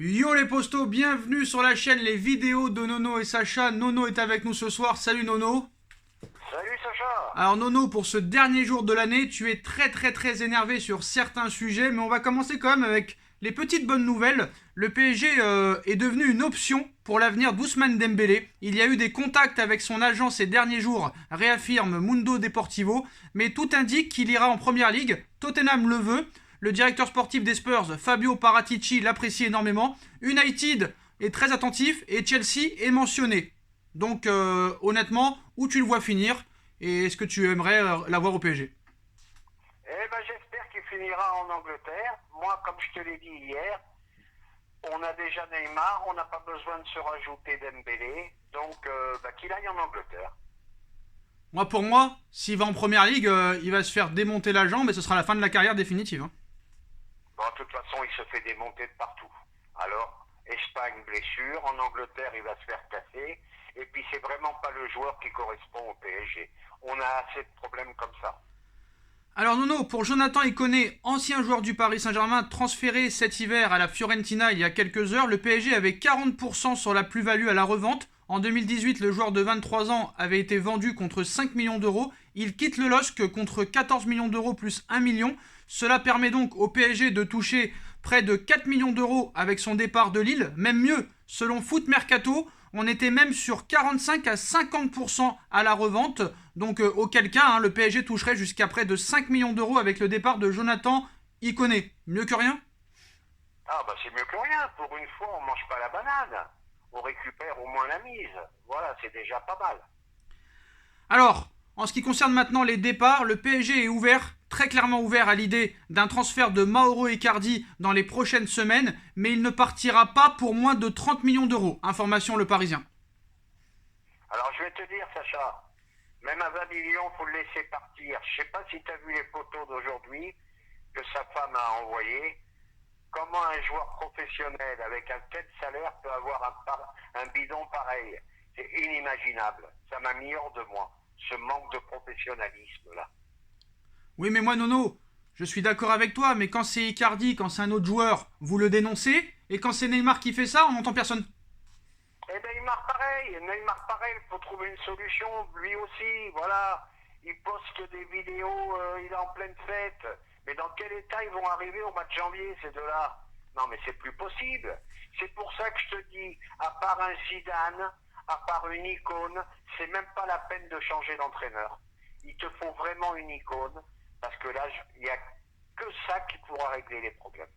Yo les postos, bienvenue sur la chaîne Les Vidéos de Nono et Sacha. Nono est avec nous ce soir. Salut Nono. Salut Sacha. Alors Nono, pour ce dernier jour de l'année, tu es très énervé sur certains sujets, mais on va commencer quand même avec les petites bonnes nouvelles. Le PSG est devenu une option pour l'avenir d'Ousmane Dembélé. Il y a eu des contacts avec son agent ces derniers jours, réaffirme Mundo Deportivo, mais tout indique qu'il ira en première ligue. Tottenham le veut. Le directeur sportif des Spurs, Fabio Paratici, l'apprécie énormément. United est très attentif et Chelsea est mentionné. Donc honnêtement, où tu le vois finir et est-ce que tu aimerais l'avoir au PSG? Eh ben j'espère qu'il finira en Angleterre. Moi, comme je te l'ai dit hier, on a déjà Neymar, on n'a pas besoin de se rajouter Dembélé, donc qu'il aille en Angleterre. Moi, pour moi, s'il va en première ligue, il va se faire démonter la jambe et ce sera la fin de la carrière définitive, hein. Bon, de toute façon, il se fait démonter de partout. Alors, Espagne, blessure, en Angleterre, il va se faire casser, et puis c'est vraiment pas le joueur qui correspond au PSG. On a assez de problèmes comme ça. Alors Nono, pour Jonathan Iconé, ancien joueur du Paris Saint-Germain, transféré cet hiver à la Fiorentina il y a quelques heures, le PSG avait 40% sur la plus-value à la revente. En 2018, le joueur de 23 ans avait été vendu contre 5 millions d'euros. Il quitte le LOSC contre 14 millions d'euros plus 1 million. Cela permet donc au PSG de toucher près de 4 millions d'euros avec son départ de Lille. Même mieux, selon Foot Mercato, on était même sur 45 à 50% à la revente. Donc auquel cas, le PSG toucherait jusqu'à près de 5 millions d'euros avec le départ de Jonathan Iconé. Mieux que rien. Ah bah c'est mieux que rien. Pour une fois, on mange pas la banane. On récupère au moins la mise. Voilà, c'est déjà pas mal. Alors, en ce qui concerne maintenant les départs, le PSG est ouvert, très clairement ouvert à l'idée d'un transfert de Mauro Icardi dans les prochaines semaines, mais il ne partira pas pour moins de 30 millions d'euros. Information Le Parisien. Alors je vais te dire, Sacha, même à 20 millions, faut le laisser partir. Je sais pas si tu as vu les photos d'aujourd'hui que sa femme a envoyées. Comment un joueur professionnel avec un tel salaire peut avoir un bidon pareil? C'est inimaginable. Ça m'a mis hors de moi, ce manque de professionnalisme là. Oui, mais moi, Nono, je suis d'accord avec toi, mais quand c'est Icardi, quand c'est un autre joueur, vous le dénoncez, et quand c'est Neymar qui fait ça, on n'entend personne. Et Neymar pareil, il faut trouver une solution, lui aussi, voilà. Il poste des vidéos, il est en pleine fête. Mais dans quel état ils vont arriver au mois de janvier, ces deux-là? Non, mais c'est plus possible. C'est pour ça que je te dis, à part un Zidane, à part une icône, c'est même pas la peine de changer d'entraîneur. Il te faut vraiment une icône, parce que là, il n'y a que ça qui pourra régler les problèmes.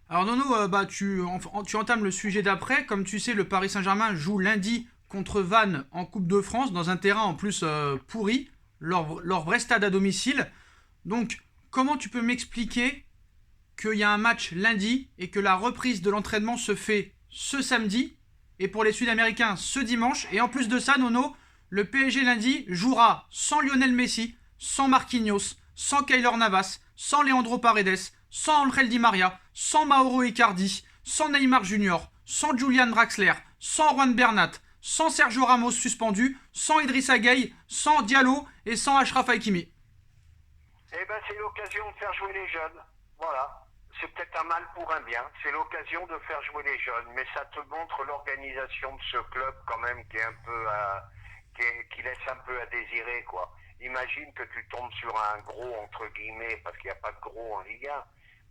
Alors Nono, tu entames le sujet d'après. Comme tu sais, le Paris Saint-Germain joue lundi contre Vannes en Coupe de France, dans un terrain en plus pourri, leur vrai stade à domicile. Donc, comment tu peux m'expliquer qu'il y a un match lundi et que la reprise de l'entraînement se fait ce samedi et pour les Sud-Américains ce dimanche? Et en plus de ça, Nono, le PSG lundi jouera sans Lionel Messi, sans Marquinhos, sans Keylor Navas, sans Leandro Paredes, sans Angel Di Maria, sans Mauro Icardi, sans Neymar Junior, sans Julian Draxler, sans Juan Bernat, sans Sergio Ramos suspendu, sans Idrissa Gueye, sans Diallo et sans Achraf Hakimi. Eh ben, c'est l'occasion de faire jouer les jeunes. Voilà. C'est peut-être un mal pour un bien. C'est l'occasion de faire jouer les jeunes. Mais ça te montre l'organisation de ce club, quand même, qui est un peu qui laisse un peu à désirer, quoi. Imagine que tu tombes sur un gros, entre guillemets, parce qu'il n'y a pas de gros en Ligue 1.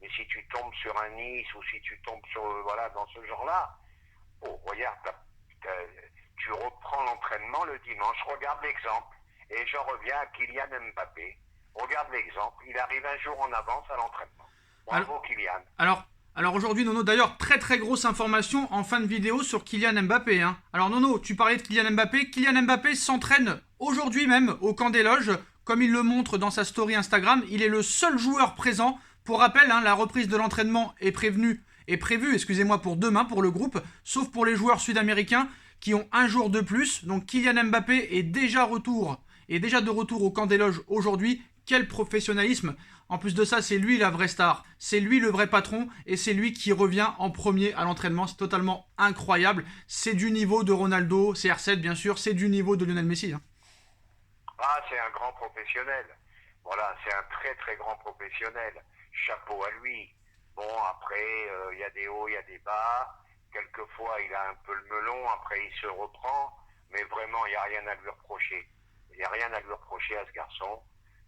Mais si tu tombes sur un Nice ou si tu tombes sur, voilà, dans ce genre-là, oh, regarde, tu reprends l'entraînement le dimanche. Regarde l'exemple. Et j'en reviens à Kylian Mbappé. Regarde l'exemple, il arrive un jour en avance à l'entraînement. Alors, Bravo Kylian. alors aujourd'hui, Nono, d'ailleurs, très grosse information en fin de vidéo sur Kylian Mbappé, hein. Alors Nono, tu parlais de Kylian Mbappé. Kylian Mbappé s'entraîne aujourd'hui même au camp des loges. Comme il le montre dans sa story Instagram, il est le seul joueur présent. Pour rappel, la reprise de l'entraînement est prévue, excusez-moi, pour demain pour le groupe, sauf pour les joueurs sud-américains qui ont un jour de plus. Donc Kylian Mbappé est déjà de retour au camp des loges aujourd'hui. Quel professionnalisme! En plus de ça, c'est lui la vraie star, c'est lui le vrai patron et c'est lui qui revient en premier à l'entraînement. C'est totalement incroyable. C'est du niveau de Ronaldo, CR7 bien sûr, c'est du niveau de Lionel Messi, hein. Ah, c'est un grand professionnel. Voilà, c'est un très grand professionnel. Chapeau à lui. Bon, après, il y a des hauts, il y a des bas. Quelquefois, il a un peu le melon, après il se reprend, mais vraiment, il n'y a rien à lui reprocher. Il n'y a rien à lui reprocher à ce garçon,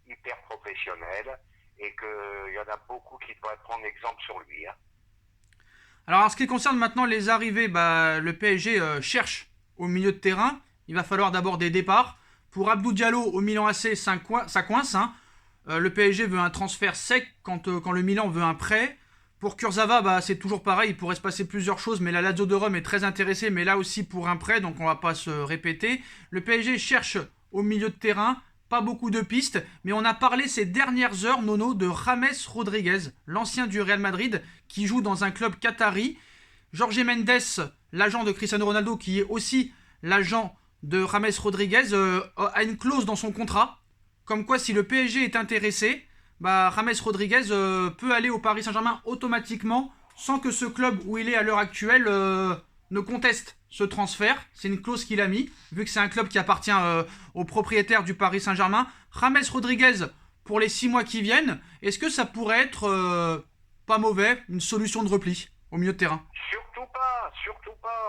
hyper professionnel, et qu'il y en a beaucoup qui devraient prendre exemple sur lui. Hein. Alors en ce qui concerne maintenant les arrivées, le PSG cherche au milieu de terrain. Il va falloir d'abord des départs. Pour Abdou Diallo au Milan AC, ça coince. Hein. Le PSG veut un transfert sec quand le Milan veut un prêt. Pour Kurzawa, c'est toujours pareil, il pourrait se passer plusieurs choses, mais la Lazio de Rome est très intéressée, mais là aussi pour un prêt, donc on va pas se répéter. Le PSG cherche au milieu de terrain, pas beaucoup de pistes, mais on a parlé ces dernières heures, Nono, de James Rodriguez, l'ancien du Real Madrid, qui joue dans un club qatari. Jorge Mendes, l'agent de Cristiano Ronaldo, qui est aussi l'agent de James Rodriguez, a une clause dans son contrat, comme quoi si le PSG est intéressé, James Rodriguez peut aller au Paris Saint-Germain automatiquement sans que ce club où il est à l'heure actuelle ne conteste ce transfert. C'est une clause qu'il a mis, vu que c'est un club qui appartient au propriétaire du Paris Saint-Germain. James Rodriguez, pour les 6 mois qui viennent, est-ce que ça pourrait être pas mauvais, une solution de repli au milieu de terrain? Surtout pas.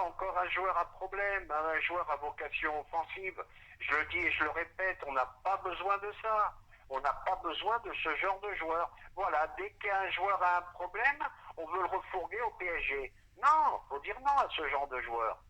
Encore un joueur à problème, un joueur à vocation offensive. Je le dis et je le répète, on n'a pas besoin de ça. On n'a pas besoin de ce genre de joueur. Voilà, dès qu'un joueur a un problème, on veut le refourguer au PSG. Non, faut dire non à ce genre de joueur.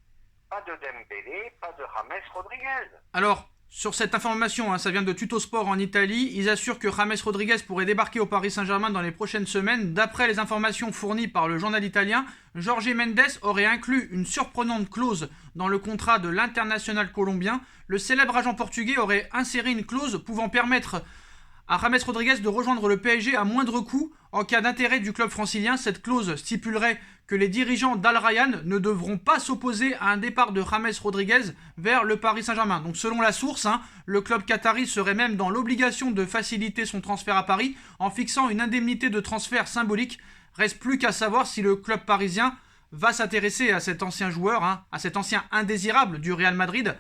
Pas de Dembélé, pas de James Rodriguez. Alors, sur cette information, hein, ça vient de Tuttosport en Italie, ils assurent que James Rodriguez pourrait débarquer au Paris Saint-Germain dans les prochaines semaines. D'après les informations fournies par le journal italien, Jorge Mendes aurait inclus une surprenante clause dans le contrat de l'international colombien. Le célèbre agent portugais aurait inséré une clause pouvant permettre à James Rodriguez de rejoindre le PSG à moindre coût en cas d'intérêt du club francilien. Cette clause stipulerait que les dirigeants d'Al Rayyan ne devront pas s'opposer à un départ de James Rodriguez vers le Paris Saint-Germain. Donc selon la source, le club qatari serait même dans l'obligation de faciliter son transfert à Paris en fixant une indemnité de transfert symbolique. Reste plus qu'à savoir si le club parisien va s'intéresser à cet ancien joueur, à cet ancien indésirable du Real Madrid.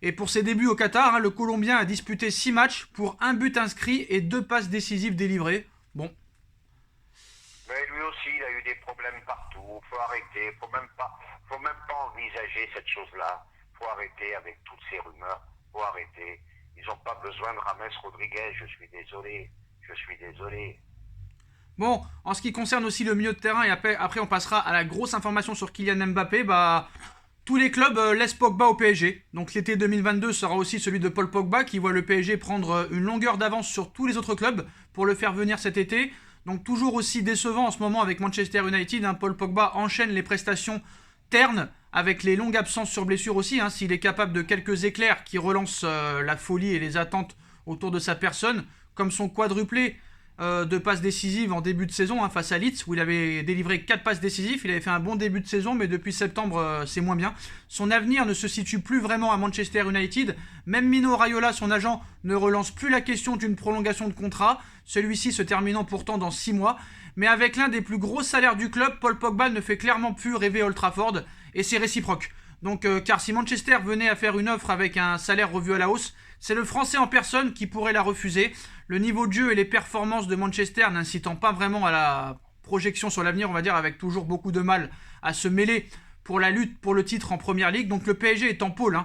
Et pour ses débuts au Qatar, le Colombien a disputé 6 matchs pour 1 but inscrit et 2 passes décisives délivrées. Bon. Mais lui aussi, il a eu des problèmes partout. Faut arrêter. Faut même pas envisager cette chose-là. Faut arrêter avec toutes ces rumeurs. Faut arrêter. Ils n'ont pas besoin de James Rodriguez. Je suis désolé. Bon, en ce qui concerne aussi le milieu de terrain, et après on passera à la grosse information sur Kylian Mbappé, tous les clubs laissent Pogba au PSG. Donc l'été 2022 sera aussi celui de Paul Pogba qui voit le PSG prendre une longueur d'avance sur tous les autres clubs pour le faire venir cet été. Donc toujours aussi décevant en ce moment avec Manchester United. Paul Pogba enchaîne les prestations ternes avec les longues absences sur blessure aussi. S'il est capable de quelques éclairs qui relancent la folie et les attentes autour de sa personne, comme son quadruplé de passes décisives en début de saison face à Leeds où il avait délivré 4 passes décisives. Il avait fait un bon début de saison, mais depuis septembre c'est moins bien. Son avenir ne se situe plus vraiment à Manchester United. Même Mino Raiola, son agent, ne relance plus la question d'une prolongation de contrat, celui-ci se terminant pourtant dans 6 mois. Mais avec l'un des plus gros salaires du club, Paul Pogba ne fait clairement plus rêver Old Trafford, et c'est réciproque. Donc car si Manchester venait à faire une offre avec un salaire revu à la hausse, c'est le Français en personne qui pourrait la refuser. Le niveau de jeu et les performances de Manchester n'incitant pas vraiment à la projection sur l'avenir, on va dire, avec toujours beaucoup de mal à se mêler pour la lutte pour le titre en Première Ligue. Donc le PSG est en pôle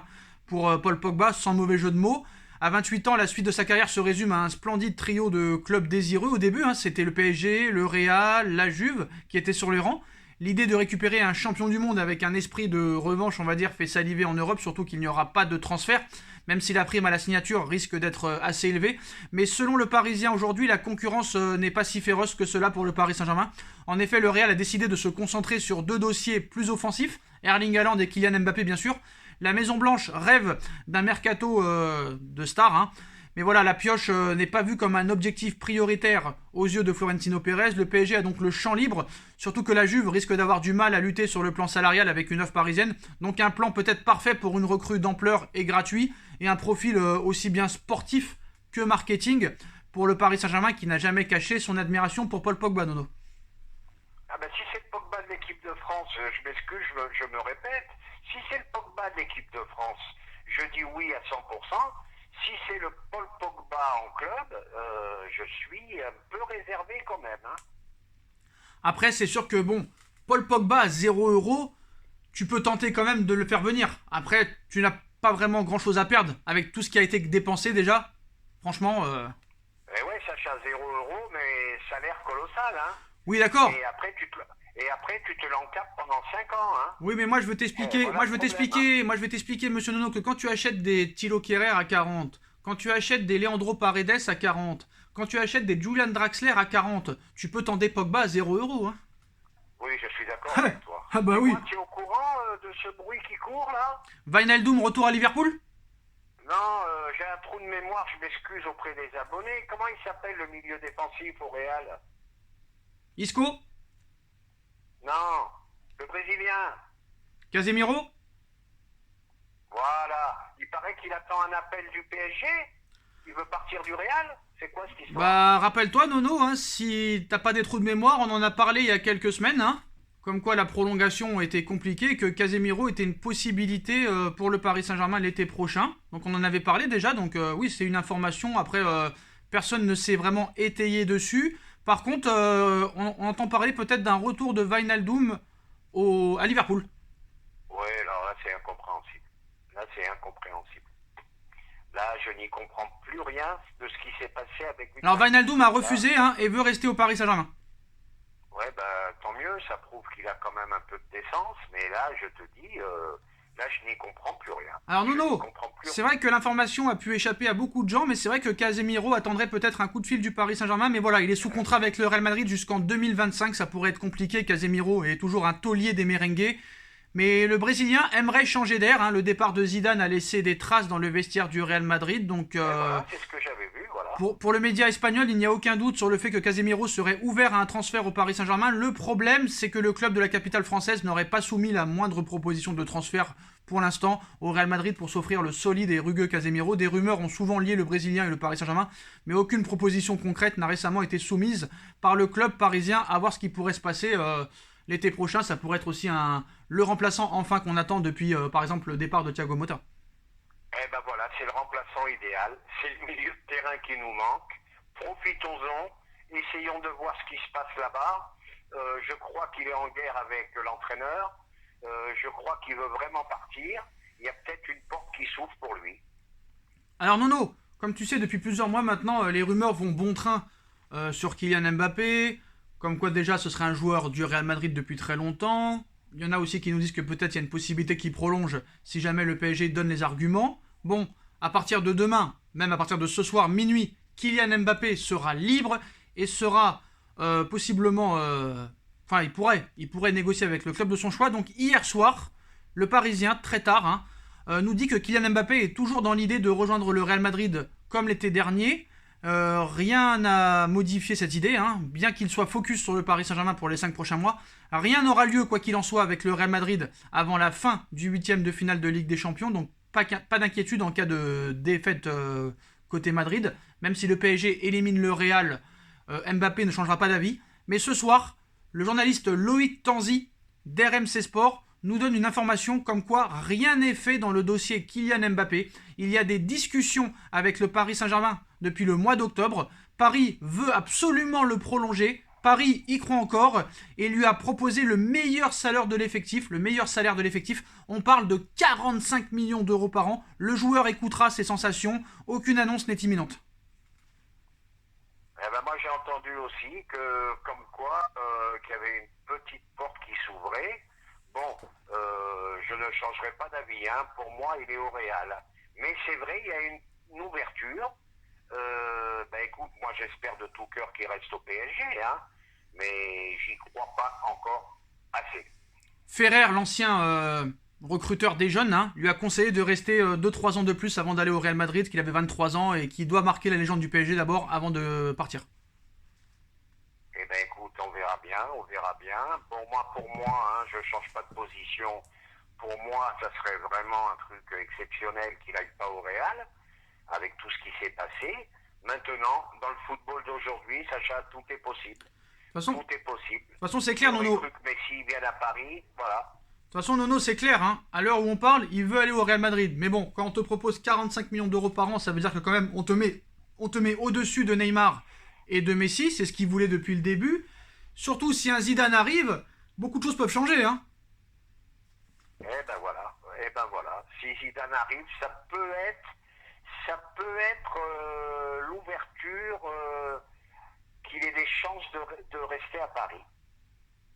pour Paul Pogba, sans mauvais jeu de mots. À 28 ans, la suite de sa carrière se résume à un splendide trio de clubs désireux. Au début, c'était le PSG, le Real, la Juve qui étaient sur les rangs. L'idée de récupérer un champion du monde avec un esprit de revanche, on va dire, fait saliver en Europe, surtout qu'il n'y aura pas de transfert, même si la prime à la signature risque d'être assez élevée. Mais selon le Parisien aujourd'hui, la concurrence n'est pas si féroce que cela pour le Paris Saint-Germain. En effet, le Real a décidé de se concentrer sur 2 dossiers plus offensifs, Erling Haaland et Kylian Mbappé bien sûr. La Maison Blanche rêve d'un mercato de stars, mais voilà, la pioche n'est pas vue comme un objectif prioritaire aux yeux de Florentino Pérez. Le PSG a donc le champ libre, surtout que la Juve risque d'avoir du mal à lutter sur le plan salarial avec une offre parisienne. Donc un plan peut-être parfait pour une recrue d'ampleur et gratuit, et un profil aussi bien sportif que marketing pour le Paris Saint-Germain qui n'a jamais caché son admiration pour Paul Pogba, Nono. Si c'est le Pogba de l'équipe de France, je m'excuse, je me répète, si c'est le Pogba de l'équipe de France, je dis oui à 100%. Si c'est le Paul Pogba en club, je suis un peu réservé quand même. Après, c'est sûr que Paul Pogba à 0 €, tu peux tenter quand même de le faire venir. Après, tu n'as pas vraiment grand-chose à perdre avec tout ce qui a été dépensé déjà. Franchement... Et ouais, ça à 0 euros, mais salaire colossal, hein. Oui, d'accord. Et après, tu te l'encapes pendant 5 ans, hein. Oui, mais moi je veux t'expliquer, voilà moi je veux le problème, t'expliquer, moi je vais t'expliquer, monsieur Nono, que quand tu achètes des Thilo Kehrer à 40, quand tu achètes des Leandro Paredes à 40, quand tu achètes des Julian Draxler à 40, tu peux t'en Pogba à 0 euros, hein. Oui, je suis d'accord Ah, avec toi. ah bah Et oui. moi, tu es au courant de ce bruit qui court, là? Wijnaldum retour à Liverpool? Non, j'ai un trou de mémoire, je m'excuse auprès des abonnés. Comment il s'appelle le milieu défensif au Real? Isco? Non, le Brésilien. Casemiro? Voilà. Il paraît qu'il attend un appel du PSG. Il veut partir du Real. C'est quoi cette histoire? Bah, rappelle-toi, Nono, hein, si t'as pas des trous de mémoire, on en a parlé il y a quelques semaines, hein, comme quoi la prolongation était compliquée et que Casemiro était une possibilité pour le Paris Saint-Germain l'été prochain. Donc on en avait parlé déjà, donc oui, c'est une information. Après, personne ne s'est vraiment étayé dessus. Par contre, on entend parler peut-être d'un retour de Wijnaldum à Liverpool. Ouais, alors là, c'est incompréhensible. Là, c'est incompréhensible. Là, je n'y comprends plus rien de ce qui s'est passé avec... Alors Wijnaldum a refusé hein, et veut rester au Paris Saint-Germain. Ouais, bah tant mieux, ça prouve qu'il a quand même un peu de décence, mais là, je te dis, là, je n'y comprends plus rien. Alors Nono, c'est vrai que l'information a pu échapper à beaucoup de gens, mais c'est vrai que Casemiro attendrait peut-être un coup de fil du Paris Saint-Germain, mais voilà, il est sous contrat avec le Real Madrid jusqu'en 2025, ça pourrait être compliqué, Casemiro est toujours un taulier des merengues. Mais le Brésilien aimerait changer d'air, hein. Le départ de Zidane a laissé des traces dans le vestiaire du Real Madrid, donc... Voilà, c'est ce que j'avais vu, voilà. Pour le média espagnol, il n'y a aucun doute sur le fait que Casemiro serait ouvert à un transfert au Paris Saint-Germain. Le problème, c'est que le club de la capitale française n'aurait pas soumis la moindre proposition de transfert pour l'instant au Real Madrid pour s'offrir le solide et rugueux Casemiro. Des rumeurs ont souvent lié le Brésilien et le Paris Saint-Germain, mais aucune proposition concrète n'a récemment été soumise par le club parisien. À voir ce qui pourrait se passer l'été prochain. Ça pourrait être aussi le remplaçant enfin qu'on attend depuis, par exemple, le départ de Thiago Motta. Eh ben voilà, c'est le remplaçant idéal, c'est le milieu de terrain qui nous manque. Profitons-en, essayons de voir ce qui se passe là-bas. Je crois qu'il est en guerre avec l'entraîneur. Je crois qu'il veut vraiment partir. Il y a peut-être une porte qui s'ouvre pour lui. Alors Nono, comme tu sais, depuis plusieurs mois maintenant, les rumeurs vont bon train sur Kylian Mbappé, comme quoi déjà ce serait un joueur du Real Madrid depuis très longtemps. Il y en a aussi qui nous disent que peut-être il y a une possibilité qu'il prolonge si jamais le PSG donne les arguments. Bon, à partir de demain, même à partir de ce soir, minuit, Kylian Mbappé sera libre et sera possiblement... Enfin, il pourrait négocier avec le club de son choix. Donc hier soir, le Parisien, très tard, nous dit que Kylian Mbappé est toujours dans l'idée de rejoindre le Real Madrid comme l'été dernier. Rien n'a modifié cette idée, hein. Bien qu'il soit focus sur le Paris Saint-Germain pour les 5 prochains mois. Rien n'aura lieu, quoi qu'il en soit, avec le Real Madrid avant la fin du 8e de finale de Ligue des Champions. Donc pas d'inquiétude en cas de défaite côté Madrid. Même si le PSG élimine le Real, Mbappé ne changera pas d'avis. Mais ce soir, le journaliste Loïc Tanzi d'RMC Sport nous donne une information comme quoi rien n'est fait dans le dossier Kylian Mbappé. Il y a des discussions avec le Paris Saint-Germain depuis le mois d'octobre. Paris veut absolument le prolonger. Paris y croit encore et lui a proposé le meilleur salaire de l'effectif. On parle de 45 millions d'euros par an. Le joueur écoutera ses sensations. Aucune annonce n'est imminente. Eh ben moi j'ai entendu aussi que comme quoi qu'il y avait une petite porte qui s'ouvrait. Bon, je ne changerai pas d'avis, hein. Pour moi il est au Real. Mais c'est vrai, il y a une ouverture. Écoute, moi j'espère de tout cœur qu'il reste au PSG, hein. Mais j'y crois pas encore assez. Ferrer, l'ancien recruteur des jeunes, hein, lui a conseillé de rester 2-3 ans de plus avant d'aller au Real Madrid, qu'il avait 23 ans et qui doit marquer la légende du PSG d'abord avant de partir. Eh ben écoute, on verra bien. Pour moi, hein, je change pas de position. Pour moi, ça serait vraiment un truc exceptionnel qu'il aille pas au Real, avec tout ce qui s'est passé. Maintenant, dans le football d'aujourd'hui, Sacha, tout est possible. Tout est possible. De toute façon, c'est clair, Nono. Messi vient à Paris, voilà. De toute façon, Nono, c'est clair, hein. À l'heure où on parle, il veut aller au Real Madrid. Mais bon, quand on te propose 45 millions d'euros par an, ça veut dire que quand même, on te met au-dessus de Neymar et de Messi. C'est ce qu'il voulait depuis le début. Surtout si un Zidane arrive, beaucoup de choses peuvent changer, hein. Eh ben voilà, eh ben voilà. Si Zidane arrive, ça peut être l'ouverture qu'il ait des chances de rester à Paris.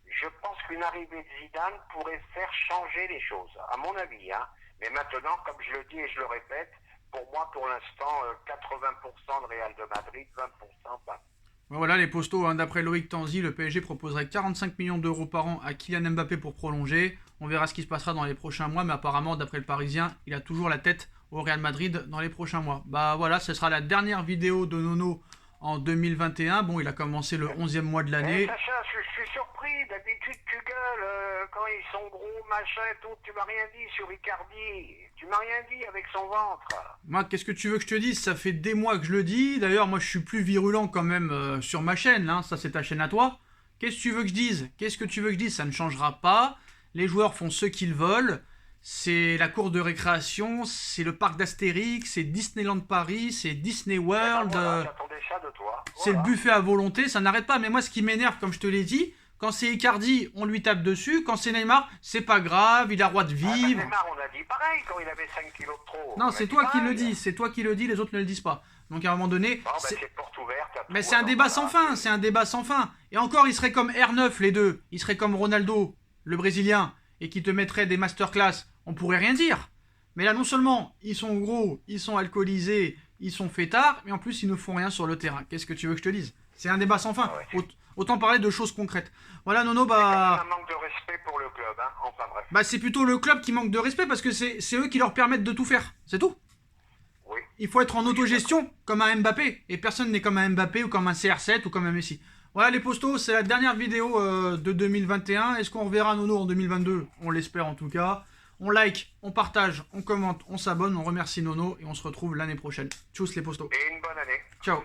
Je pense qu'une arrivée de Zidane pourrait faire changer les choses, à mon avis. Hein. Mais maintenant, comme je le dis et je le répète, pour moi, pour l'instant, 80% de Real de Madrid, 20% pas. Voilà les postos, hein. D'après Loïc Tanzi, le PSG proposerait 45 millions d'euros par an à Kylian Mbappé pour prolonger. On verra ce qui se passera dans les prochains mois, mais apparemment, d'après le Parisien, il a toujours la tête au Real Madrid dans les prochains mois. Bah voilà, ce sera la dernière vidéo de Nono en 2021. Bon, il a commencé le 11e mois de l'année. Sacha, je suis surpris. D'habitude, tu gueules quand ils sont gros, machin et tout. Tu m'as rien dit sur Icardi. Tu m'as rien dit avec son ventre. Moi, qu'est-ce que tu veux que je te dise? Ça fait des mois que je le dis. D'ailleurs, moi, je suis plus virulent quand même sur ma chaîne. Hein. Ça, c'est ta chaîne à toi. Qu'est-ce que tu veux que je dise? Qu'est-ce que tu veux que je dise? Ça ne changera pas. Les joueurs font ce qu'ils veulent. C'est la cour de récréation, c'est le parc d'Astérix, c'est Disneyland Paris, c'est Disney World. Voilà, j'attendais ça de toi. C'est le buffet à volonté, ça n'arrête pas. Mais moi, ce qui m'énerve, comme je te l'ai dit, quand c'est Icardi, on lui tape dessus. Quand c'est Neymar, c'est pas grave, il a le droit de vivre. Neymar, on a dit pareil quand il avait 5 kilos de trop. Non, c'est toi qui le dis, c'est toi qui le dis, les autres ne le disent pas. Donc à un moment donné, bon, c'est porte ouverte. Mais c'est un débat sans fin, c'est un débat sans fin. Et encore, ils seraient comme R9 les deux. Ils seraient comme Ronaldo, le Brésilien, et qui te mettrait des masterclass. On pourrait rien dire. Mais là, non seulement ils sont gros, ils sont alcoolisés, ils sont fêtards, mais en plus ils ne font rien sur le terrain. Qu'est-ce que tu veux que je te dise? C'est un débat sans fin. Ah ouais, Autant parler de choses concrètes. Voilà, Nono, C'est un manque de respect pour le club, hein. Enfin bref. Bah, c'est plutôt le club qui manque de respect parce que c'est eux qui leur permettent de tout faire. C'est tout. Oui. Il faut être en autogestion comme un Mbappé. Et personne n'est comme un Mbappé ou comme un CR7 ou comme un Messi. Voilà les postos, c'est la dernière vidéo de 2021. Est-ce qu'on reverra Nono en 2022? On l'espère en tout cas. On like, on partage, on commente, on s'abonne, on remercie Nono et on se retrouve l'année prochaine. Tchuss les postos. Et une bonne année. Ciao.